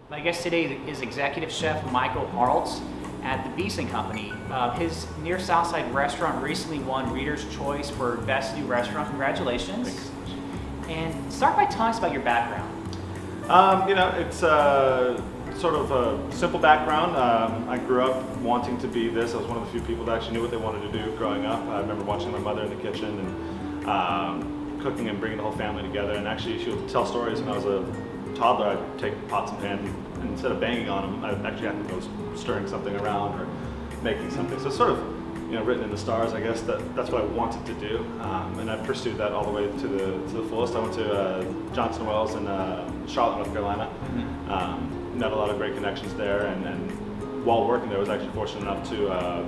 My guest today is Executive Chef Michael Arlt at the Beeson Company. His near Southside restaurant recently won Reader's Choice for Best New Restaurant. Congratulations. Thanks. And start by telling us about your background. It's sort of a simple background. I grew up wanting to be this. I was one of the few people that actually knew what they wanted to do growing up. I remember watching my mother in the kitchen and cooking and bringing the whole family together. And actually, she would tell stories when I was a toddler. I'd take pots and pans, and instead of banging on them, I'd actually have to go stirring something around or making something. So it's sort of, written in the stars, I guess. That's what I wanted to do, and I pursued that all the way to the fullest. I went to Johnson Wells in Charlotte, North Carolina. Met a lot of great connections there, and while working there, I was actually fortunate enough to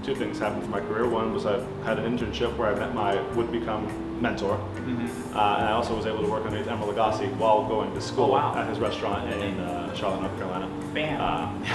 two things happened for my career. One was I had an internship where I met my would-become mentor, and I also was able to work underneath Emeril Lagasse while going to school at his restaurant in Charlotte, North Carolina. Bam.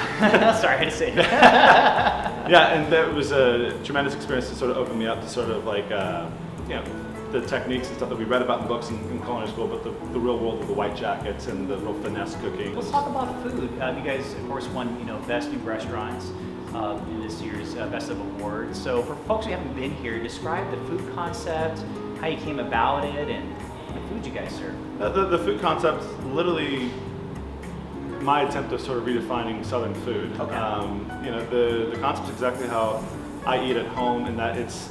Sorry, I had to say it. Yeah, and that was a tremendous experience to sort of open me up to sort of like, the techniques and stuff that we read about in books in culinary school, but the real world of the white jackets and the real finesse cooking. Let's talk about food. You guys, of course, won Best New Restaurants in this year's Best of Awards. So for folks who haven't been here, describe the food concept, how you came about it, and the food you guys serve. The food concept is literally my attempt of sort of redefining Southern food. Okay. The concept is exactly how I eat at home, in that it's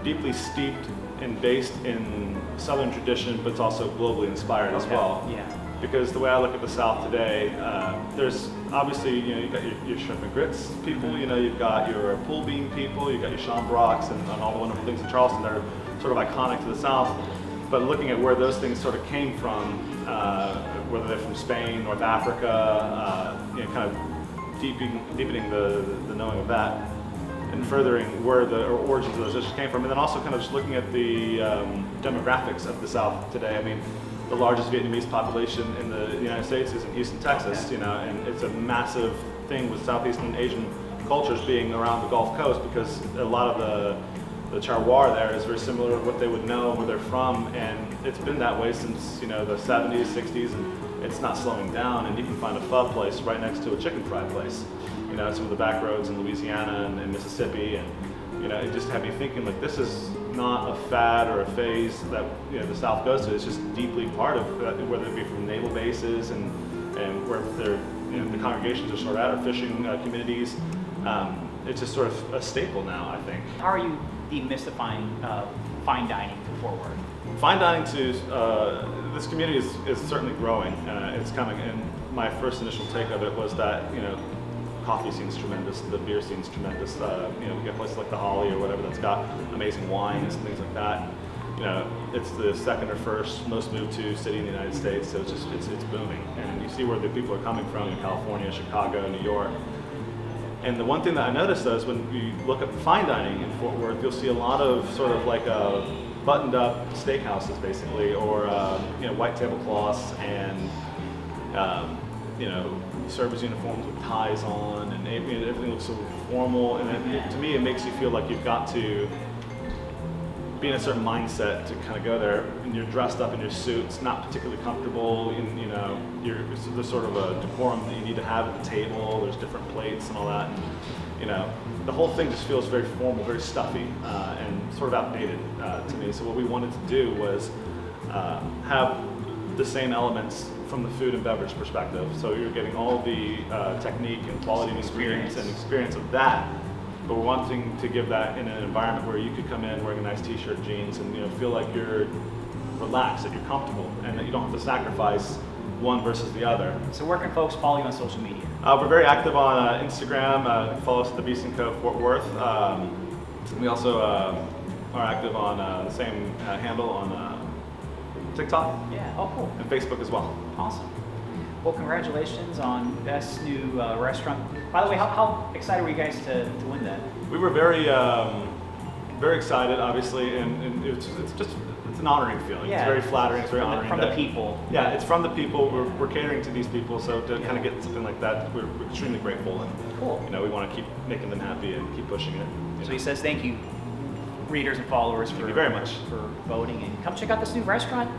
deeply steeped and based in Southern tradition, but it's also globally inspired as well. Yeah. Because the way I look at the South today, there's obviously, you've got your shrimp and grits people, you've got your pull bean people, you've got your chambrocks and all the wonderful things in Charleston that are sort of iconic to the South. But looking at where those things sort of came from, whether they're from Spain, North Africa, kind of deepening the knowing of that, and furthering where the origins of those dishes came from, and then also kind of just looking at the demographics of the South today. I mean, the largest Vietnamese population in the United States is in Houston, Texas, and it's a massive thing with Southeastern Asian cultures being around the Gulf Coast, because a lot of the terroir there is very similar to what they would know, where they're from, and it's been that way since the 70s, 60s, and it's not slowing down. And you can find a pho place right next to a chicken fry place, some of the back roads in Louisiana and Mississippi, and it just had me thinking, like, this is not a fad or a phase that the South goes to. It's just deeply part of whether it be from naval bases and where they're, the congregations are sort of at, or fishing communities. It's just sort of a staple now, I think. How are you demystifying fine dining to Fort Worth? Fine dining to this community is certainly growing. It's coming, and my first initial take of it was that coffee scene's tremendous, the beer scene's tremendous. We get places like the Holly or whatever that's got amazing wines and things like that. It's the second or first most moved to city in the United States, so it's booming. And you see where the people are coming from in California, Chicago, New York. And the one thing that I noticed, though, is when you look at fine dining in Fort Worth, you'll see a lot of sort of like buttoned up steakhouses, basically, or white tablecloths and service uniforms with ties on, and everything looks so formal. And to me, it makes you feel like you've got to be in a certain mindset to kind of go there, and you're dressed up in your suit. It's not particularly comfortable, and there's sort of a decorum that you need to have at the table. There's different plates and all that. And, the whole thing just feels very formal, very stuffy, and sort of outdated to me. So what we wanted to do was have the same elements from the food and beverage perspective. So you're getting all the technique and quality and experience of that, but we're wanting to give that in an environment where you could come in wearing a nice t-shirt, jeans, and feel like you're relaxed, that you're comfortable, and that you don't have to sacrifice one versus the other. So where can folks follow you on social media? We're very active on Instagram. Follow us at the Beeson Co. Fort Worth. We also are active on the same handle on TikTok. Yeah. Oh, cool. And Facebook as well. Awesome. Well, congratulations on Best New Restaurant. By the way, how excited were you guys to win that? We were very excited, obviously, and it's an honoring feeling. Yeah. It's very flattering. It's very honoring. From the people. Yeah, it's from the people. We're catering to these people, so to kind of get something like that, we're extremely grateful, and cool. We want to keep making them happy and keep pushing it. So he says thank you, readers and followers, Thank you very much for voting, and come check out this new restaurant.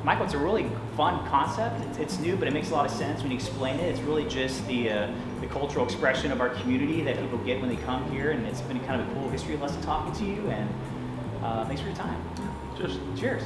Michael, it's a really fun concept. It's new, but it makes a lot of sense when you explain it. It's really just the cultural expression of our community that people get when they come here, and it's been kind of a cool history lesson talking to you, and thanks for your time. Cheers. Cheers.